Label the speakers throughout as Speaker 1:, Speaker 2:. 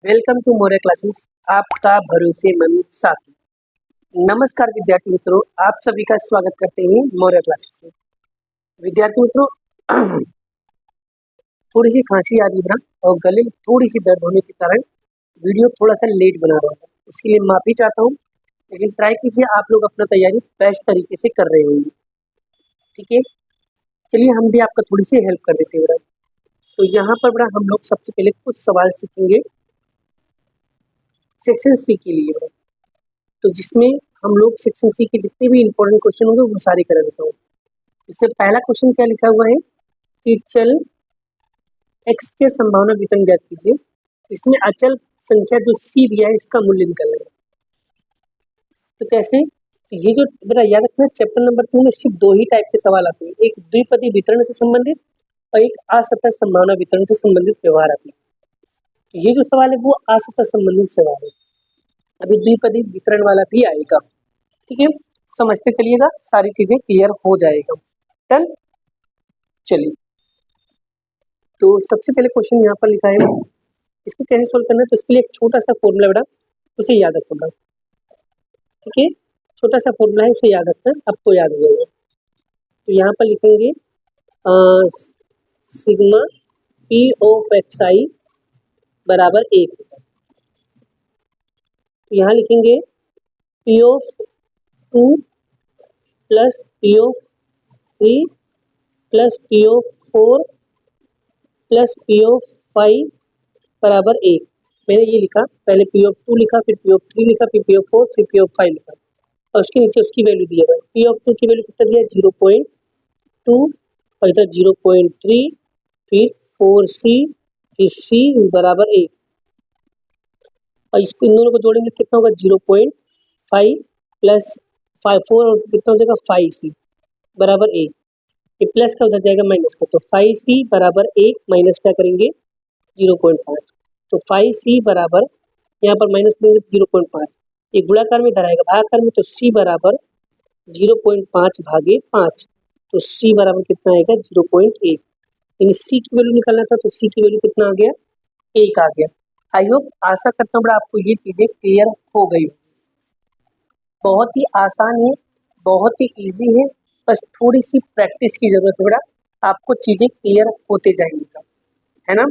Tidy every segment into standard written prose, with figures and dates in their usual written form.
Speaker 1: Welcome to more classes, आपका भरोसेमंद साथी। नमस्कार विद्यार्थी मित्रों, आप सभी का स्वागत करते हैं मोरे क्लासेस में। विद्यार्थी मित्रों, थोड़ी सी खांसी आ रही है और गले में थोड़ी सी दर्द होने के कारण वीडियो थोड़ा सा लेट बना रहा हूँ, उसके लिए माफ़ी चाहता हूँ। लेकिन ट्राई कीजिए, आप लोग अपना तैयारी बेस्ट तरीके से कर रहे होंगे। ठीक है, चलिए हम भी आपका थोड़ी सी हेल्प कर देते हैं बेटा। तो यहाँ पर बेटा हम लोग सबसे पहले कुछ सवाल सीखेंगे सेक्शन सी के लिए बेटा। तो जिसमें हम लोग सेक्शन सी के जितने भी इंपॉर्टेंट क्वेश्चन होंगे वो सारे करा देता हूँ। इससे पहला क्वेश्चन क्या लिखा हुआ है कि चल x के संभावना वितरण ज्ञात कीजिए। इसमें अचल संख्या जो c दिया है इसका मूल्य निकालना है। तो कैसे? तो ये जो बेटा याद रखना, चैप्टर नंबर 2 में सिर्फ दो ही टाइप के सवाल आते हैं, एक द्विपदी वितरण से संबंधित और एक असतत संभावना वितरण से संबंधित व्यवहार आती है। तो ये जो सवाल है वो असतत संबंधित सवाल है, अभी द्विपदी वितरण वाला भी आएगा। ठीक है, समझते चलिएगा, सारी चीजें क्लियर हो जाएगा। डन, चलिए। तो सबसे पहले क्वेश्चन यहाँ पर लिखा है, इसको कैसे सोल्व करना है। तो इसके लिए एक छोटा सा फॉर्मूला बेटा, उसे याद रखो बेटा। ठीक है, छोटा सा फॉर्मूला है, उसे याद रखना, आपको याद हो जाएगा। तो यहाँ पर लिखेंगे सिग्मा पी ऑफ एक्स आई बराबर 1। तो यहाँ लिखेंगे P of 2 plus P of 3 plus P of 4 plus P of 5 बराबर 1। मैंने ये लिखा, पहले पी ऑफ 2 लिखा, फिर पी ऑफ 3 लिखा, फिर पी ऑफ 4, फिर पी ऑफ 5 लिखा और उसके नीचे उसकी वैल्यू दी है। पी ऑफ 2 की वैल्यू कितना दिया है 0.2 और इधर 0.3, फिर 4c, फिर c बराबर 1 और इसको इन दोनों को जोड़ेंगे कितना होगा 0.5 प्लस 4 और कितना हो जाएगा 5c बराबर 1। ये प्लस का उधर जाएगा माइनस का, तो 5c बराबर 1 माइनस क्या करेंगे 0.5। तो 5c बराबर यहाँ पर माइनस करेंगे 0.5, ये गुणाकार में इधर आएगा भागाकार में, तो c बराबर 0.5 भागे 5, तो c बराबर कितना आएगा 0.1। यानी c की वैल्यू निकालना था, तो c की वैल्यू कितना आ गया 1 आ गया। आई होप, आशा करता हूँ बड़ा आपको ये चीज़ें क्लियर हो गई। बहुत ही आसान है, बहुत ही ईजी है, बस थोड़ी सी प्रैक्टिस की जरूरत है बेटा, आपको चीज़ें क्लियर होते जाएंगी, है ना।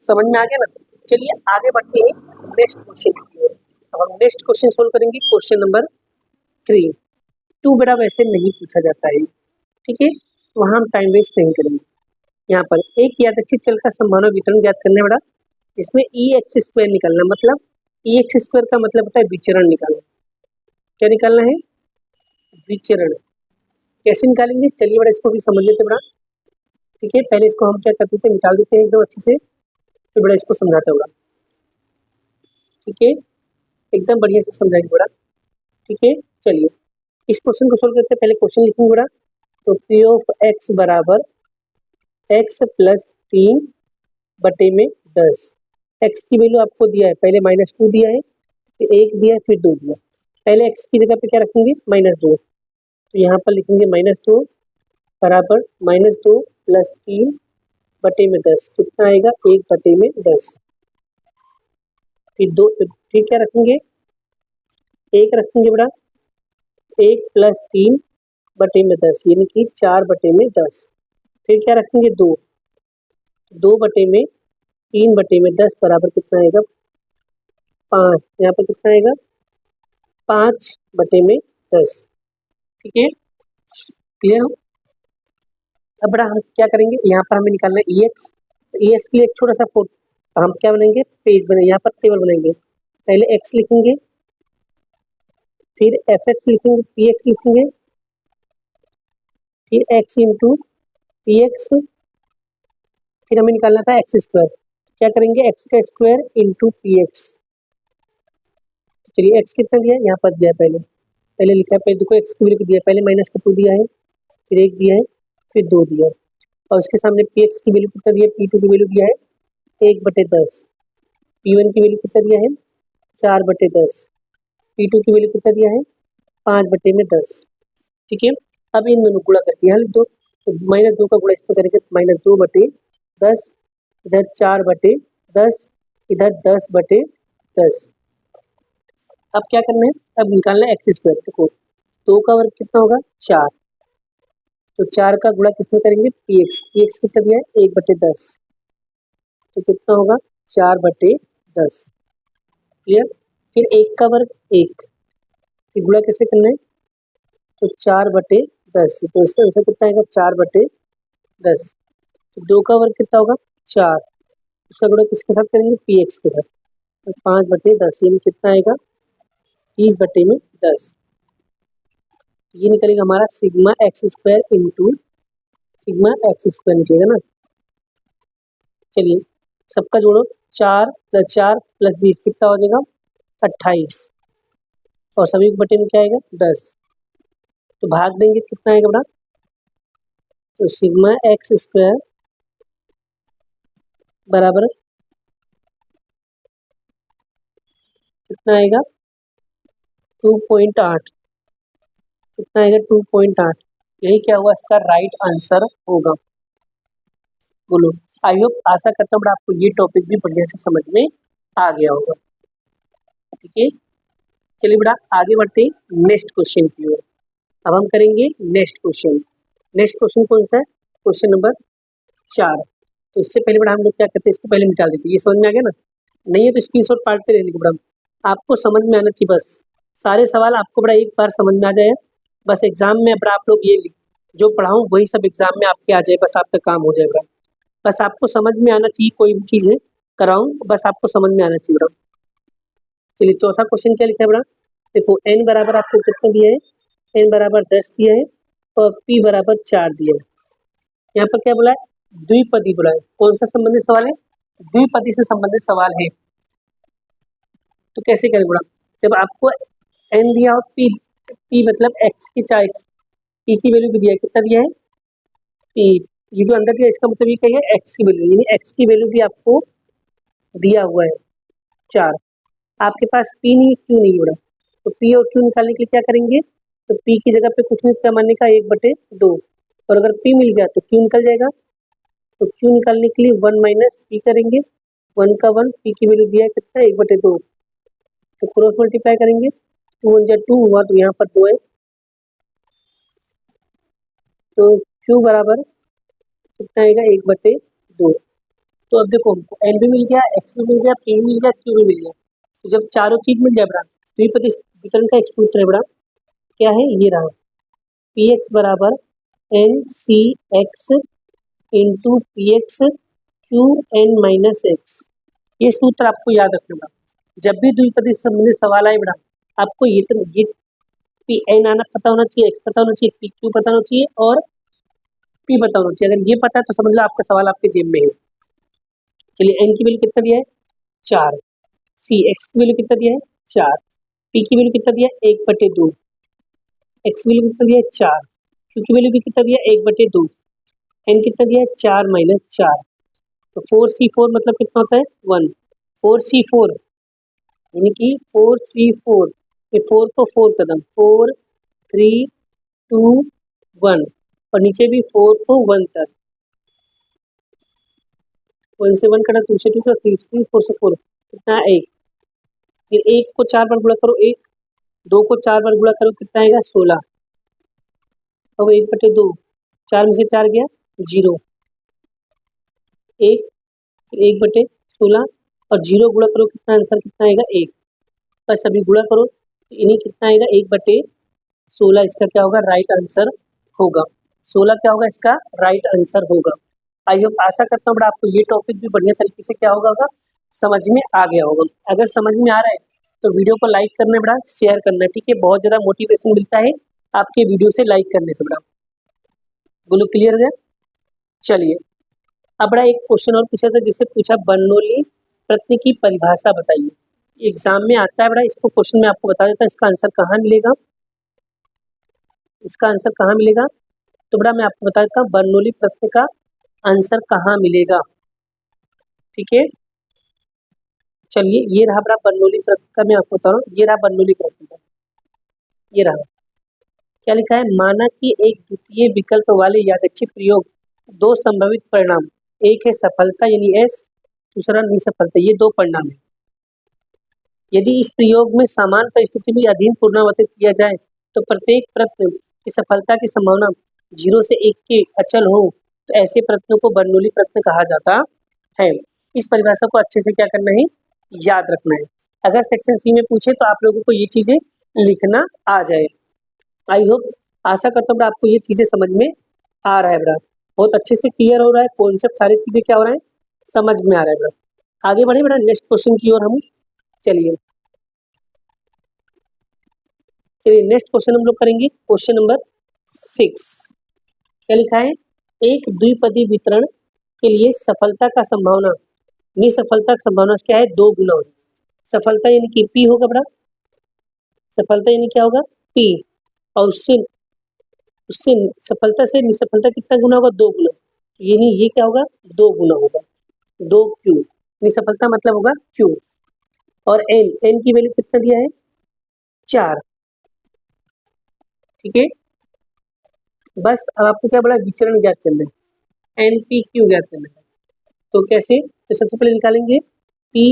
Speaker 1: समझ में आ गया ना। चलिए आगे बढ़ते हैं नेक्स्ट क्वेश्चन की ओर। अब हम नेक्स्ट क्वेश्चन सोल्व करेंगे, क्वेश्चन नंबर 3। 2 बेटा वैसे नहीं पूछा जाता है, ठीक है, वहाँ हम टाइम वेस्ट नहीं करेंगे। यहाँ पर एक यादृच्छिक चल का संभावना वितरण ज्ञात करना बेटा, इसमें ई एक्स स्क्वायर निकालना, मतलब ई एक्स स्क्वायर का मतलब होता है विचरण निकालना। क्या निकालना है? विचरण। कैसे निकालेंगे चलिए बेटा इसको भी समझ लेते बेटा। ठीक है, पहले इसको हम क्या कर देते हैं, निकाल देते हैं एकदम अच्छे से, तो बेटा इसको समझाते होगा। ठीक है, एकदम बढ़िया से समझाएंगे बेटा। ठीक है, चलिए इस क्वेश्चन को सोल्व करते हैं। पहले क्वेश्चन लिखेंगे बेटा, तो पी ऑफ एक्स बराबर एक्स प्लस 3 बटे में 10। एक्स की वैल्यू आपको दिया है, पहले -2 दिया है, फिर 1 दिया है, फिर 2 दिया। पहले एक्स की जगह पे क्या रखेंगे -2, तो यहाँ पर लिखेंगे -2 बराबर -2 प्लस 3 बटे में 10, कितना आएगा 1 बटे में 10। फिर 2, फिर क्या रखेंगे 1 रखेंगे बेटा, 1 प्लस 3 बटे में 10 यानी कि 4 बटे में 10। फिर क्या रखेंगे 2 बटे में 3 बटे में 10 बराबर कितना आएगा 5। यहाँ पर कितना आएगा 5 बटे में 10। ठीक है, क्लियर हो। अब बड़ा हम क्या करेंगे, यहाँ पर हमें निकालना है ई एक्स। तो ई एक्स के लिए एक छोटा सा हम क्या बनाएंगे, पेज बने, यहाँ पर टेबल बनाएंगे। पहले एक्स लिखेंगे, फिर एफ एक्स लिखेंगे, पी एक्स लिखेंगे, फिर एक्स इंटू पी एक्स, फिर हमें निकालना था एक्स स्क्वायर। क्या करेंगे एक्स का स्क्वायर इंटू पी एक्स। चलिए एक्स कितना दिया है, यहाँ पर दिया है, पहले लिखा है, पहले देखो एक्स की वैल्यू दिया है, पहले -2 दिया है, फिर 1 दिया है, फिर 2 दिया है और उसके सामने पी एक्स की वैल्यू कितना दिया है, P2 की वैल्यू दिया है 1 बटे 10, P1 की वैल्यू कितना दिया है 4 बटे 10, P2 की वैल्यू कितना दिया है 5 बटे में 10। ठीक है, अब इन दोनों गुणा करके यहाँ लिख दो, तो -2 का गुणा इसमें करेंगे -2 बटे 10, इधर 4 बटे 10, इधर 10 बटे 10। अब क्या करना है, अब निकालना है एक्स स्क्वायर। देखो 2 का वर्ग कितना होगा 4, तो 4 का गुणा किसमें करेंगे पी एक्स। पी एक्स कितना दिया है 1/10, तो कितना होगा 4/10। क्लियर। फिर 1 का वर्ग 1, फिर गुणा कैसे करना है, तो 4/10, तो इससे आंसर कितना आएगा 4/10। तो 2 का वर्ग कितना होगा 4, उसका गुणा किसके साथ करेंगे पी एक्स के साथ, तो 5/10, यानी कितना आएगा 30/10। ये निकलेगा हमारा sigma x square into sigma x square निकलेगा ना। चलिए सबका जोड़ो, 4 + 4 + 20 कितना हो जाएगा 28, और सभी के बटे में क्या आएगा 10, तो भाग देंगे कितना आएगा बड़ा, तो सिग्मा एक्स स्क्वायर बराबर कितना आएगा 2.8, कितना आएगा 2.8। यही क्या हुआ इसका राइट आंसर होगा। बोलो, आई होप आशा करता हूँ आपको ये टॉपिक भी बढ़िया से समझ में आ गया होगा। ठीक है, चलिए बेटा आगे बढ़ते हैं नेक्स्ट क्वेश्चन की ओर। अब हम करेंगे नेक्स्ट क्वेश्चन। नेक्स्ट क्वेश्चन कौन सा है, क्वेश्चन नंबर 4। तो इससे पहले बेटा हम लोग क्या करते हैं, इसको पहले निकाल देते हैं। ये समझ में आ गया ना, नहीं है तो स्क्रीनशॉट पाटते रहने को बेटा, आपको समझ में आना चाहिए। बस सारे सवाल आपको बड़ा एक बार समझ में आ जाए, बस एग्जाम में बड़ा आप लोग ये जो पढ़ाऊँ वही सब एग्जाम में आपके आ जाए, बस आपका काम हो जाएगा। बस आपको समझ में आना चाहिए, कोई भी चीज़ है कराऊँ बस आपको समझ में आना चाहिए बेटा। चलिए चौथा क्वेश्चन क्या लिखा है बेटा, देखो n बराबर आपको कितना दिया है, n बराबर 10 दिया है और p बराबर 4 दिया है। यहाँ पर क्या बोला है, द्विपदी बोला है। कौन सा संबंधित सवाल है, द्विपदी से संबंधित सवाल है। तो कैसे करें बेटा, जब आपको n दिया हो, p मतलब x की 4 x, p की वैल्यू भी दिया है, कितना दिया है p, ये जो अंदर दिया इसका मतलब ये क्या है x की वैल्यू, यानी x की वैल्यू भी आपको दिया हुआ है 4। आपके पास p नहीं, क्यों नहीं हो रहा, तो p और q निकालने के लिए क्या करेंगे, तो p की जगह पे कुछ नहीं क्या मानने का 1/2, और अगर p मिल गया तो q निकल जाएगा। तो q निकालने के लिए 1 - p करेंगे, 1 का 1, p की वैल्यू दिया है कितना 1/2, तो क्रॉस मल्टीप्लाई करेंगे, 2 × 2 हुआ, तो यहाँ पर 2 है, तो q बराबर कितना आएगा 1/2। तो अब देखो हमको n भी मिल गया, x भी मिल गया, p भी मिल गया, q भी मिल गया। तो जब चारों चीज मिल जाए बड़ा, तो ये पति वितरण का एक सूत्र है बड़ा, क्या है ये रहा, पी एक्स बराबर n C x into P x q n - x। ये सूत्र आपको याद रखना बड़ा, जब भी द्विपदी से संबंधित सवाल आए बड़ा, आपको ये पी एन आना पता होना चाहिए, एक्स पता होना चाहिए, पी क्यू पता होना चाहिए और पी पता होना चाहिए। अगर ये पता है तो समझ लो आपका सवाल आपके जेब में है। चलिए एन की वैल्यू कितना दिया है 4, सी एक्स की वैल्यू कितना दिया है 4, पी की वैल्यू कितना दिया है 1/2, एक्स की वैल्यू कितना दिया है 4, क्यू की वैल्यू भी कितना दिया है 1/2, एन कितना दिया है 4 - 4, तो 4c4 मतलब कितना होता है 1, 4c4 यानी कि 4c4, ये 4 को 4 कदम 4 3 2 1, और नीचे भी 4 को 1 तक, 1 से 1 कटा, 2 से 2 का 3 से 4 से 4 कितना 1, फिर 1 को 4 बार गुणा करो 1, 2 को 4 बार गुणा करो कितना आएगा 16, अब 1/2, 4 में से 4 गया 0, 1 1/16 और 0 गुणा करो कितना आंसर कितना आएगा 1, बस अभी गुणा करो तो इन्हीं कितना आएगा 1/16, इसका क्या होगा राइट आंसर होगा। 16 क्या होगा इसका राइट आंसर होगा। आई होप आशा करता हूँ बड़ा आपको ये टॉपिक भी बढ़िया तरीके से क्या होगा समझ में आ गया होगा। अगर समझ में आ रहा है तो वीडियो को लाइक करना बड़ा, शेयर करना, ठीक है, बहुत ज़्यादा मोटिवेशन मिलता है आपके वीडियो से लाइक करने से बड़ा। बोलो क्लियर है। चलिए अब बड़ा एक क्वेश्चन और पूछा था जिससे पूछा बर्नौली प्रश्न की परिभाषा बताइए। एग्जाम में आता है बड़ा, इसको क्वेश्चन में आपको बता देता हूँ इसका आंसर कहाँ मिलेगा, इसका आंसर कहाँ मिलेगा, तो बड़ा मैं आपको बता देता हूँ बर्नौली प्रश्न का आंसर कहाँ मिलेगा। ठीक है, चलिए ये रहा बड़ा बर्नौली प्रश्न का, मैं आपको बता रहा हूँ, ये रहा बर्नौली प्रश्न का, ये रहा क्या लिखा है, माना कि एक द्वितीय विकल्प वाले यादृच्छिक प्रयोग दो संभावित परिणाम, एक है सफलता यानी एस, दूसरा निसफलता, ये दो परिणाम है। यदि इस प्रयोग में समान परिस्थिति में अधीन पुनरावर्तित किया जाए तो प्रत्येक प्रश्न की सफलता की संभावना 0 से 1 के अचल हो तो ऐसे प्रश्नों को बर्नौली प्रश्न कहा जाता है। इस परिभाषा को अच्छे से क्या करना है, याद रखना है। अगर सेक्शन सी में पूछे तो आप लोगों को ये चीजें लिखना आ जाए। आई होप, आशा करता हूँ आपको ये चीजें समझ में आ रहा है बेटा, बहुत अच्छे से क्लियर हो रहा है, कॉन्सेप्ट सारी चीजें क्या हो रहा है, समझ में आ रहा है बेटा। आगे बढ़े बेटा नेक्स्ट क्वेश्चन की ओर हम चलिए नेक्स्ट क्वेश्चन हम लोग करेंगे क्वेश्चन नंबर 6। क्या लिखा है, एक द्विपदी वितरण के लिए सफलता का संभावना निसफलता की संभावना क्या है, 2 गुना होगी। सफलता यानी कि P होगा बेटा, सफलता यानी क्या होगा P, और उससे उससे सफलता से निसफलता कितना गुना होगा, 2 गुना, यानी ये क्या होगा 2 गुना होगा, 2Q। निसफलता मतलब होगा Q। और n की वैल्यू कितना दिया है, 4। ठीक है, बस अब आपको क्या बोला, विचरण ज्ञात करना है, NPQ ज्ञात करना है। तो कैसे, तो सबसे पहले निकालेंगे P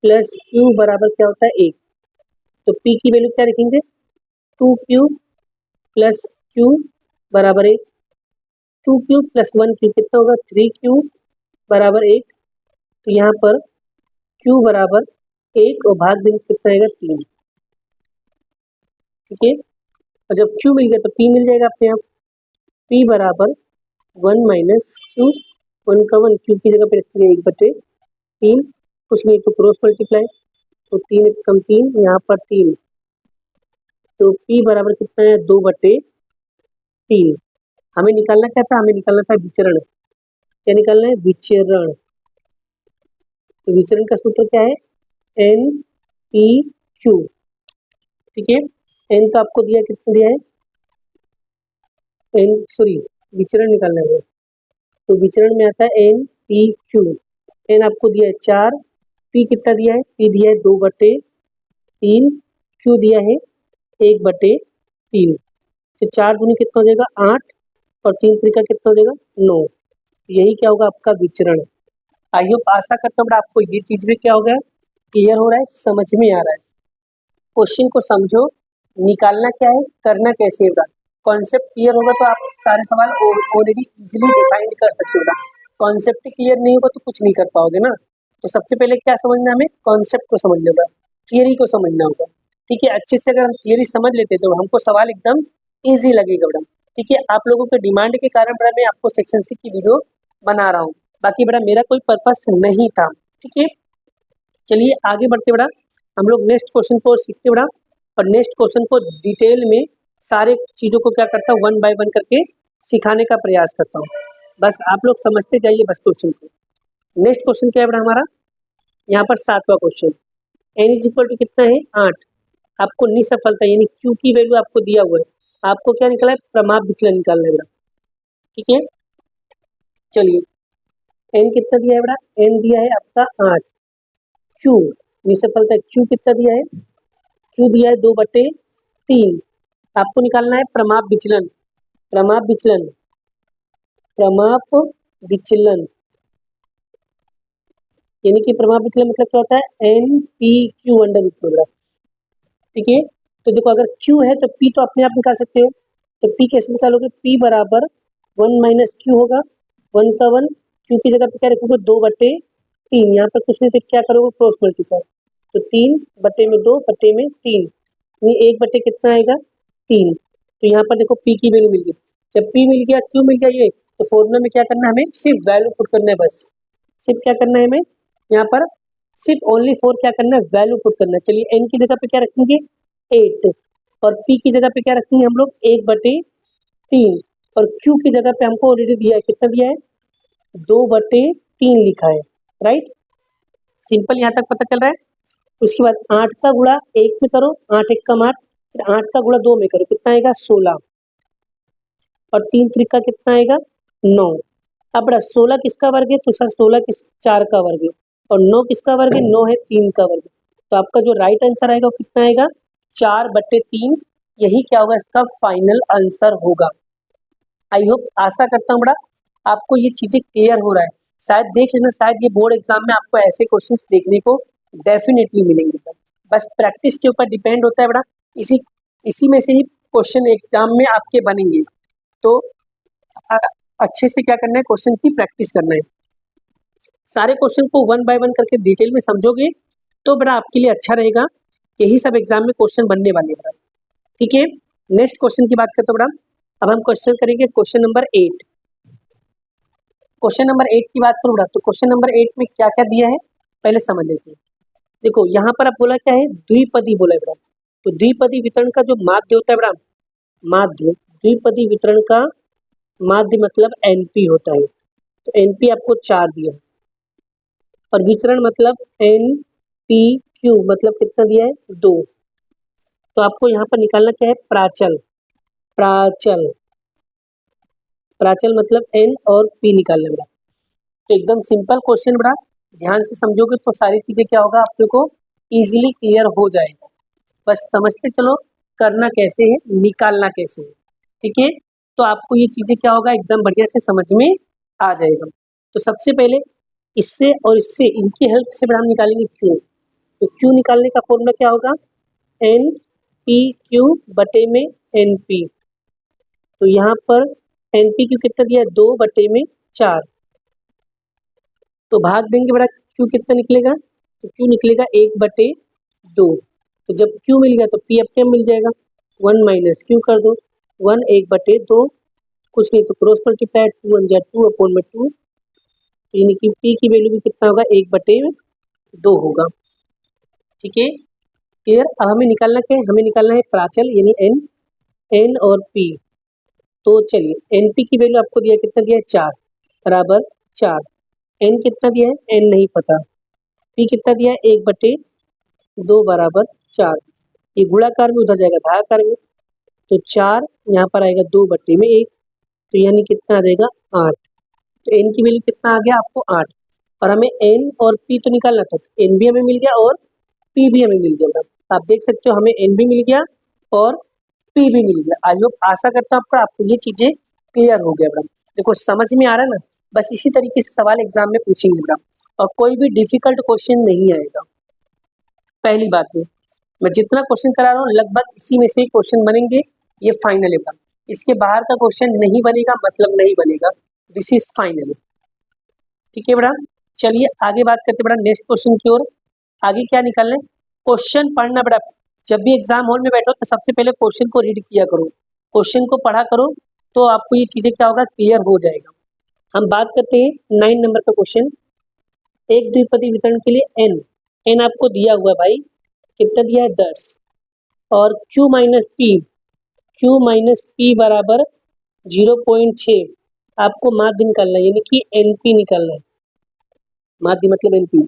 Speaker 1: प्लस Q बराबर क्या होता है 1। तो P की वैल्यू क्या रखेंगे, 2Q प्लस Q बराबर 1। 2Q प्लस 1Q कितना होगा, 3Q बराबर 1। तो यहाँ पर Q बराबर 1 और भाग देंगे कितना आएगा, 3। ठीक है, और जब Q मिल गया तो P मिल जाएगा अपने आप। P बराबर 1 माइनस Q, 1 का 1, Q की जगह पे रखेंगे 1/3, कुछ नहीं तो क्रॉस मल्टीप्लाई, तो 3 1 कम 3, यहाँ पर 3, तो P बराबर कितना है, 2/3। हमें निकालना क्या था, हमें निकालना था विचरण। क्या निकालना है, विचरण। तो विचरण का सूत्र क्या है, NPQ। ठीक है, n तो आपको दिया, कितना दिया है, विचरण निकालना है। तो विचरण में आता है NPQ। n आपको दिया है 4, P कितना दिया है, P दिया है 2/3, Q दिया है 1/3। तो 4 दूनी कितना हो जाएगा 8, और 3 त्रिका कितना हो जाएगा 9। यही क्या होगा आपका विचरण। आई होप, आशा करता हूँ आपको ये चीज भी क्या हो गया, क्लियर हो रहा है, समझ में आ रहा है। क्वेश्चन को समझो, निकालना क्या है, करना कैसे होगा, कॉन्सेप्ट क्लियर होगा तो आप सारे सवाल ऑलरेडी इजीली डिफाइन कर सकते हो। कॉन्सेप्ट क्लियर नहीं होगा तो कुछ नहीं कर पाओगे ना। तो सबसे पहले क्या समझना, हमें कॉन्सेप्ट को समझना होगा, थियरी को समझना होगा। ठीक है, अच्छे से अगर हम थियरी समझ लेते तो हमको सवाल एकदम ईजी लगेगा बेटा। ठीक है, आप लोगों के डिमांड के कारण बेटा मैं आपको सेक्शन सी की वीडियो बना रहा हूँ, बाकी बेटा मेरा कोई पर्पस नहीं था। ठीक है, चलिए आगे बढ़ते बेटा, हम लोग नेक्स्ट क्वेश्चन को सीखते बेटा, और नेक्स्ट क्वेश्चन को डिटेल में सारे चीज़ों को क्या करता हूँ, 1 बाय 1 करके सिखाने का प्रयास करता हूँ। बस आप लोग समझते जाइए बस क्वेश्चन को। नेक्स्ट क्वेश्चन क्या है बेटा हमारा, यहाँ पर 7वां question, n is equal to कितना है 8। आपको निसफलता यानी Q की वैल्यू आपको दिया हुआ है, आपको क्या निकला है, प्रमाप विचलन निकालना है बेटा। ठीक है, चलिए n कितना दिया है बेटा, n दिया है आपका 8। Q निसफलता Q कितना दिया है, Q दिया है 2/3। आपको निकालना है प्रमाप विचलन। प्रमाप विचलन, प्रमाप विचलन यानी कि प्रमाप विचलन मतलब क्या होता है, NPQ अंडर रूट में। ठीक है, तो देखो अगर Q है तो P तो अपने आप निकाल सकते हो, तो P कैसे निकालोगे, P बराबर 1 माइनस Q होगा, 1 का 1, Q की जगह पे क्या रखोगे 2/3, यहाँ पर कुछ नहीं तो क्या करोगे क्रॉस मल्टीप्लाई, तो 3/2/3, ये 1 कितना आएगा 3। तो यहाँ पर देखो P की वैल्यू मिल गई, जब P मिल गया Q मिल गया ये, तो फॉर्मूला में क्या करना है, हमें सिर्फ वैल्यू पुट करना है, बस सिर्फ क्या करना है हमें यहाँ पर, सिर्फ ओनली फॉर क्या करना है, वैल्यू पुट करना है। चलिए n की जगह पे क्या रखेंगे 8, और P की जगह पे क्या रखेंगे हम लोग 1/3, और Q की जगह पे हमको ऑलरेडी दिया है, कितना दिया है 2/3 लिखा है, राइट। सिंपल यहाँ तक पता चल रहा है। उसके बाद 8 का गुणा 1 में करो, 8 1 कम 8, फिर 8 का गुणा 2 में करो, कितना आएगा 16, और 3 त्रिका कितना आएगा 9। अब बड़ा 16 किसका वर्ग है, तो सर 16 किस 4 का वर्ग है, और 9 किसका वर्ग है, 9 है 3 का वर्ग। तो आपका जो राइट आंसर आएगा वो कितना आएगा 4/3। यही क्या होगा, इसका फाइनल आंसर होगा। आई होप, आशा करता हूँ बड़ा आपको ये चीजें क्लियर हो रहा है। शायद देख लेना, शायद ये बोर्ड एग्जाम में आपको ऐसे क्वेश्चंस देखने को डेफिनेटली मिलेंगे। बस प्रैक्टिस के ऊपर डिपेंड होता है बेटा। इसी में से ही क्वेश्चन एग्जाम में आपके बनेंगे। तो अच्छे से क्या करना है, क्वेश्चन की प्रैक्टिस करना है। सारे क्वेश्चन को वन बाय वन करके डिटेल में समझोगे तो बेटा आपके लिए अच्छा रहेगा। यही सब एग्जाम में क्वेश्चन बनने वाले बेटा। ठीक है, नेक्स्ट क्वेश्चन की बात करते हो बेटा। अब हम क्वेश्चन करेंगे क्वेश्चन नंबर 8। क्वेश्चन नंबर 8 की बात करूँ बेटा, तो क्वेश्चन नंबर 8 में क्या क्या दिया है पहले समझ लेते हैं। देखो यहाँ पर अब बोला क्या है, द्विपदी बोला है बेटा। तो द्विपदी वितरण का जो माध्य होता है बेटा, माध्य, द्विपदी वितरण का माध्य मतलब एनपी होता है। तो एनपी आपको 4 दिया है और विचरण मतलब एन पी क्यू मतलब कितना दिया है, 2। तो आपको यहाँ पर निकालना क्या है, प्राचल। प्राचल प्राचल मतलब एन और पी निकालना बेटा। तो एकदम सिंपल क्वेश्चन बेटा, ध्यान से समझोगे तो सारी चीजें क्या होगा आप लोग को इजीली क्लियर हो जाएगा। बस समझते चलो करना कैसे है, निकालना कैसे है। ठीक है, तो आपको ये चीजें क्या होगा एकदम बढ़िया से समझ में आ जाएगा। तो सबसे पहले इससे और इससे इनकी हेल्प से हम निकालेंगे क्यू। तो क्यू निकालने का फॉर्मूला क्या होगा, एन पी क्यू बटे में एन पी। तो यहाँ पर एन पी क्यू कितना दिया है, 2/4। तो भाग देंगे बेटा, क्यू कितना निकलेगा, तो क्यू निकलेगा 1/2। तो जब क्यू मिल गया तो पी अपने मिल जाएगा, 1 माइनस क्यू कर दो, 1 1/2, कुछ नहीं तो क्रॉस मल्टीप्लाई, 2 1 2/2। तो यानी कि पी की वैल्यू भी कितना होगा, 1/2 होगा। ठीक है, क्लियर। अब हमें निकालना क्या है, हमें निकालना है प्राचल यानी एन और पी। तो चलिए एन पी की वैल्यू आपको दिया कितना दिया है, 4 बराबर 4। एन कितना दिया है, एन नहीं पता। पी कितना दिया है, 1/2 बराबर 4। ये गुणाकार में उधर जाएगा भागाकार में। तो 4 यहाँ पर आएगा 2/1। तो यानी कितना आ जाएगा, 8। तो एन की वैल्यू कितना आ गया आपको, 8। और हमें एन और पी तो निकालना था, तो एन भी हमें मिल गया और पी भी हमें मिल गया। आप देख सकते हो हमें एन भी मिल गया और पी भी मिल गया। आई होप, आशा करता हूँ आपको ये चीजें क्लियर हो गया मैडम। देखो समझ में आ रहा है ना, बस इसी तरीके से सवाल एग्जाम में पूछेंगे मैडम और कोई भी डिफिकल्ट क्वेश्चन नहीं आएगा। पहली बात में मैं जितना क्वेश्चन करा रहा हूँ लगभग इसी में से क्वेश्चन बनेंगे, ये फाइनल है मैडम। इसके बाहर का क्वेश्चन नहीं बनेगा मतलब नहीं बनेगा, दिस इज फाइनल। ठीक है मैडम, चलिए आगे बात करते हैं मैडम नेक्स्ट क्वेश्चन की ओर। आगे क्या निकालना है, क्वेश्चन पढ़ना बेटा। जब भी एग्जाम हॉल में बैठो तो सबसे पहले क्वेश्चन को रीड किया करो, क्वेश्चन को पढ़ा करो, तो आपको ये चीजें क्या होगा, क्लियर हो जाएगा। हम बात करते हैं 9 नंबर का क्वेश्चन। एक द्विपदी वितरण के लिए एन आपको दिया हुआ है भाई, कितना दिया है, 10। और क्यू माइनस पी बराबर 0.6 आपको माध्य निकालना है, यानी कि एनपी निकालना है। माध्य मतलब एनपी।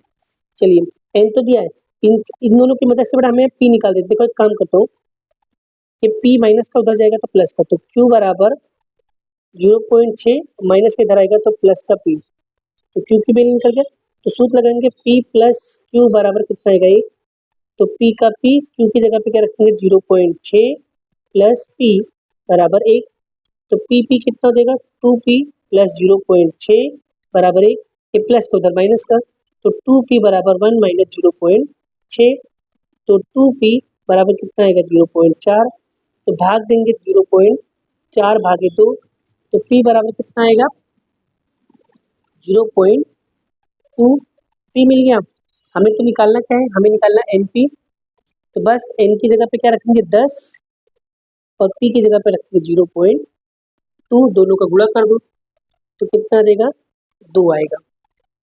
Speaker 1: चलिए एन तो दिया है, इन दोनों की मदद से बड़ा हमें पी निकाल देते। देखो एक काम करता हूँ कि पी माइनस का उधर जाएगा तो प्लस का, तो क्यू बराबर 0.6 माइनस के इधर आएगा तो प्लस का पी। तो क्यू की वैल्यू निकल गया, तो सूत्र लगाएंगे पी प्लस क्यू बराबर कितना आएगा, 1। तो पी का पी, क्यू की जगह पे क्या रखेंगे, 0.6 प्लस पी बराबर 1। तो पी कितना हो जाएगा, 2p प्लस 0.6 बराबर 1। ये प्लस का उधर माइनस का, तो 2p बराबर 1 माइनस 0.6। तो 2p बराबर कितना आएगा, 0.4। तो भाग देंगे 0.4 भागे 2, तो p बराबर कितना आएगा, 0.2। p मिल गया। हमें तो निकालना क्या है, हमें निकालना np। तो बस n की जगह पे क्या रखेंगे, 10 और p की जगह पे रखेंगे 0.2। दोनों का गुणा कर दो तो कितना देगा, 2 आएगा।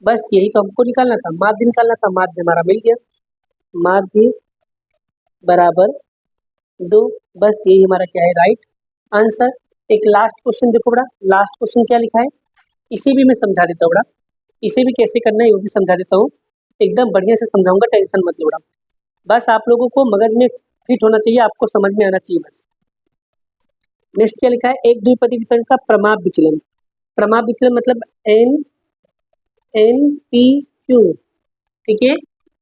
Speaker 1: बस यही तो हमको निकालना था, माध्य निकालना था। माध्य हमारा मिल गया, माध्य बराबर 2। बस यही हमारा क्या है, राइट आंसर। एक लास्ट क्वेश्चन देखो बड़ा, लास्ट क्वेश्चन क्या लिखा है, इसे भी मैं समझा देता हूँ बड़ा। इसे भी कैसे करना है वो भी समझा देता हूँ, एकदम बढ़िया से समझाऊंगा, टेंशन मत लो बड़ा। बस आप लोगों को मगज में फिट होना चाहिए, आपको समझ में आना चाहिए बस। नेक्स्ट क्या लिखा है, एक द्विपदी वितरण का प्रमाप विचलन। प्रमाप विचलन मतलब एन पी क्यू। ठीक है,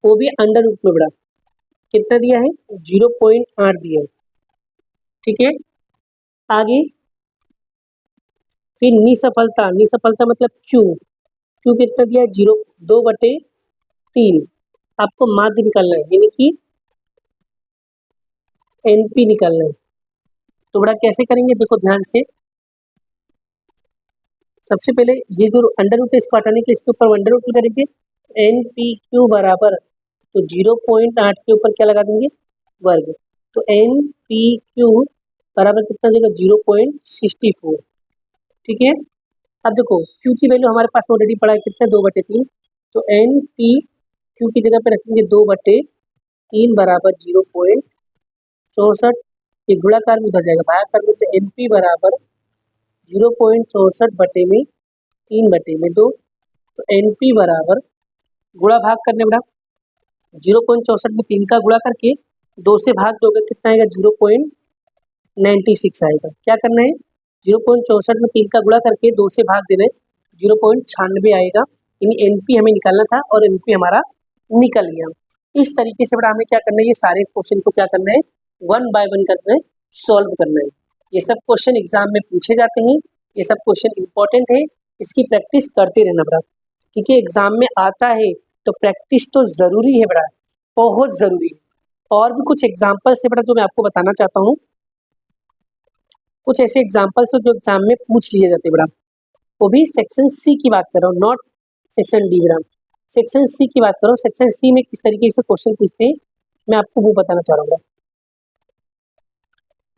Speaker 1: वो भी अंडर रूट में बड़ा, कितना दिया है, 0.8 दिया है। ठीक है, आगे फिर निसफलता मतलब क्यू कितना दिया है, 2/3। आपको माध्य निकालना है, यानी कि NP निकालना है। तो बड़ा कैसे करेंगे, देखो ध्यान से। सबसे पहले ये जो अंडर रूट है इसको हटाने के लिए इसके ऊपर अंडर रूट करेंगे, NPQ बराबर, तो 0.8 के ऊपर क्या लगा देंगे, वर्ग। तो NPQ बराबर कितना देगा, 0.64। ठीक है। अब देखो Q की वैल्यू हमारे पास ऑलरेडी पड़ा है, कितना, 2/3। तो NPQ की जगह पे रखेंगे 2/3 बराबर 0.64। ये गुणाकार में उधर जाएगा, भागाकार में, तो NP बराबर 0.64/3/2। तो NP बराबर, गुणा भाग करने बड़ा, 0.64 में 3 का गुणा करके 2 से भाग दोगे कितना आएगा, 0.96 आएगा। क्या करना है, 0.64 में 3 का गुणा करके 2 से भाग देना है, 0.96 आएगा। यानी NP हमें निकालना था और NP हमारा निकल गया। इस तरीके से बड़ा हमें क्या करना है, ये सारे क्वेश्चन को क्या करना है, 1 बाय 1 करना है, सॉल्व करना है। ये सब क्वेश्चन एग्जाम में पूछे जाते हैं, ये सब क्वेश्चन इंपॉर्टेंट है, इसकी प्रैक्टिस करते रहना बड़ा, क्योंकि एग्जाम में आता है तो प्रैक्टिस तो जरूरी है बड़ा, बहुत जरूरी है। और भी कुछ एग्जाम्पल्स है बड़ा जो मैं आपको बताना चाहता हूँ, कुछ ऐसे एग्जाम्पल्स है जो एग्जाम में पूछ लिए जाते बड़ा, वो भी सेक्शन सी की बात कर रहा हूँ, नॉट सेक्शन डी बड़ा, सेक्शन सी की बात करो। सेक्शन सी में किस तरीके से क्वेश्चन पूछते हैं मैं आपको वो बताना चाह रहा हूँ।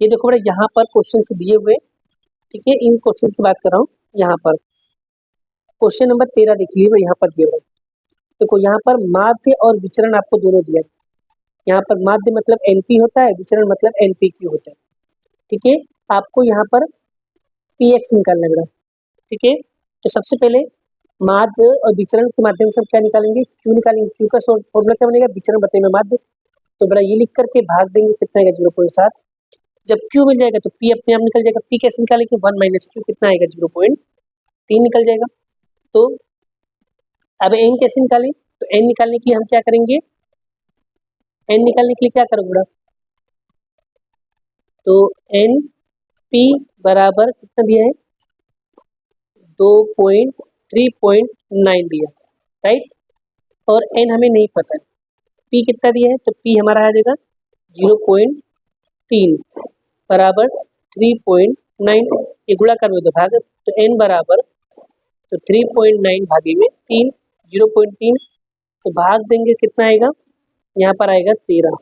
Speaker 1: ये देखो बड़ा, यहाँ पर क्वेश्चन दिए हुए, ठीक है, इन क्वेश्चन की बात कर रहा हूँ। यहाँ पर क्वेश्चन नंबर 13 देख लीजिए, यहाँ पर दिए हुए देखो, यहाँ पर माध्य और विचरण आपको दोनों दिया है। यहाँ पर माध्य मतलब NP होता है, विचरण मतलब NPQ होता है। ठीक है, आपको यहाँ पर PX निकालना है। ठीक है, तो सबसे पहले माध्य और विचरण के माध्यम से हम क्या निकालेंगे, Q निकालेंगे। Q का फॉर्मूला क्या बनेगा, विचरण बटे में माध्य। तो बड़ा ये लिख करके भाग देंगे, कितना आएगा, 0.7। जब Q मिल जाएगा तो P अपने आप निकल जाएगा। P कैसे निकालेंगे, 1 माइनस Q, कितना आएगा, 0.3 निकल जाएगा। तो अब N कैसे निकालें, तो N निकालने के लिए हम क्या करेंगे, N निकालने के लिए क्या करोगे, तो NP बराबर कितना दिया है, 2.3.9 दिया, राइट। और N हमें नहीं पता है, P कितना दिया है, तो P हमारा आ जाएगा 0.3 बराबर 3.9, ये गुणा कर दो भाग, तो N बराबर, तो 3.9 भागे में 3, 0.3, तो भाग देंगे कितना आएगा, यहाँ पर आएगा 13।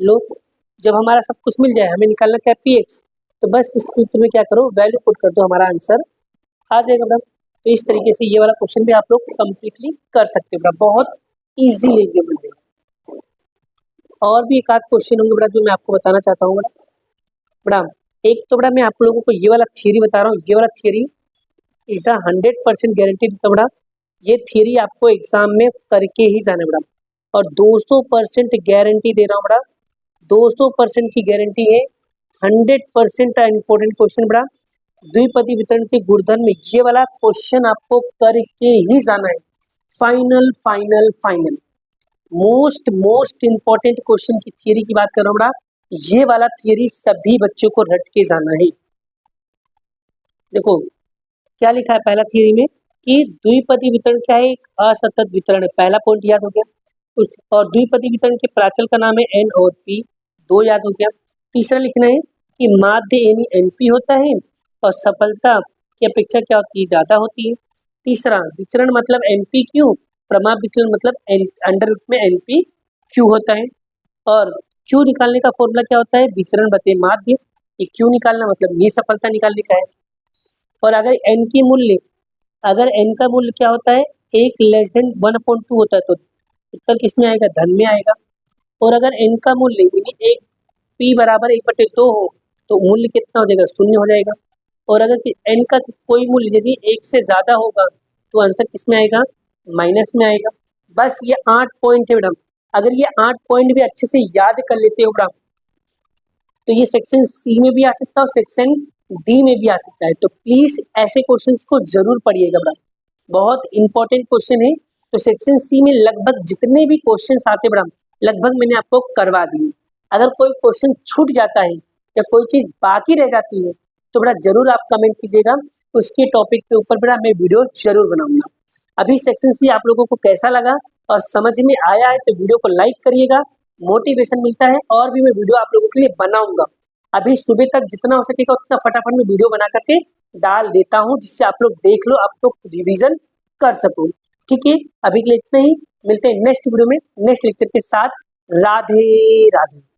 Speaker 1: लो, जब हमारा सब कुछ मिल जाए, हमें निकालना क्या है, PX, तो बस इस सूत्र में क्या करो, वैल्यू पुट कर दो, हमारा आंसर आ जाएगा बड़ा। तो इस तरीके से ये वाला क्वेश्चन भी आप लोग कंप्लीटली कर सकते हो बड़ा, बहुत इजीली ये मिल जाएगा। और भी एक आध क्वेश्चन होंगे बड़ा जो मैं आपको बताना चाहता हूँ बड़ा। एक तो बड़ा मैं आप लोगों को ये वाला थियरी बता रहा हूँ, ये वाला थियरी इज द 100% गारंटीड बड़ा। ये थियरी आपको एग्जाम में करके ही जाना बड़ा, और 200% गारंटी दे रहा हूँ बड़ा, 200% की गारंटी है, 100% इंपॉर्टेंट क्वेश्चन बड़ा। द्विपदी वितरण के गुणधर्म में ये वाला क्वेश्चन आपको करके ही जाना है, final final final, most important question की थियरी की बात कर रहा हूँ बड़ा। ये वाला थियरी सभी बच्चों को रट के जाना है। देखो क्या लिखा है पहला थियरी में, कि द्विपदी वितरण क्या है, एक असतत वितरण है, पहला पॉइंट याद हो गया। और द्विपदी वितरण के प्राचल का नाम है N और P, 2 याद हो गया। तीसरा लिखना है कि माध्य यानी NP होता है और सफलता की अपेक्षा क्या होती है, ज़्यादा होती है। तीसरा, विचरण मतलब NPQ, प्रमाप विचलन मतलब अंडर रूट में NPQ होता है। और Q निकालने का फॉर्मूला क्या होता है, विचरण बटे माध्य। ये Q निकालना मतलब ये सफलता निकालने का है। और अगर N की मूल्य, अगर N का मूल्य क्या होता है, 1 लेस देन 1/2 होता है, तो उत्तर किस में आएगा, धन में आएगा। और अगर N का मूल्य यानी एक P बराबर 1/2 हो तो मूल्य कितना हो जाएगा, 0 हो जाएगा। और अगर N का कोई मूल्य यदि 1 से ज़्यादा होगा तो आंसर किस में आएगा, माइनस में आएगा। बस ये 8 पॉइंट है मैडम, अगर ये 8 पॉइंट भी अच्छे से याद कर लेते हो मैडम तो ये सेक्शन सी में भी आ सकता है और सेक्शन डी में भी आ सकता है। तो प्लीज ऐसे क्वेश्चंस को जरूर पढ़िएगा मैडम, बहुत इंपॉर्टेंट क्वेश्चन है। तो सेक्शन सी में लगभग जितने भी क्वेश्चंस आते हैं मैडम, लगभग मैंने आपको करवा दिए। अगर कोई क्वेश्चन छूट जाता है या कोई चीज बाकी रह जाती है तो बड़ा जरूर आप कमेंट कीजिएगा, उसके टॉपिक के ऊपर बड़ा मैं वीडियो जरूर बनाऊंगा। अभी सेक्शन सी आप लोगों को कैसा लगा और समझ में आया है तो वीडियो को लाइक करिएगा, मोटिवेशन मिलता है और भी मैं वीडियो आप लोगों के लिए बनाऊंगा। अभी सुबह तक जितना हो सकेगा उतना फटाफट में वीडियो बना करके डाल देता हूँ, जिससे आप लोग देख लो, आप लोग रिवीजन कर सको। ठीक है, अभी के लिए इतना ही, मिलते हैं नेक्स्ट वीडियो में नेक्स्ट लेक्चर के साथ। राधे राधे।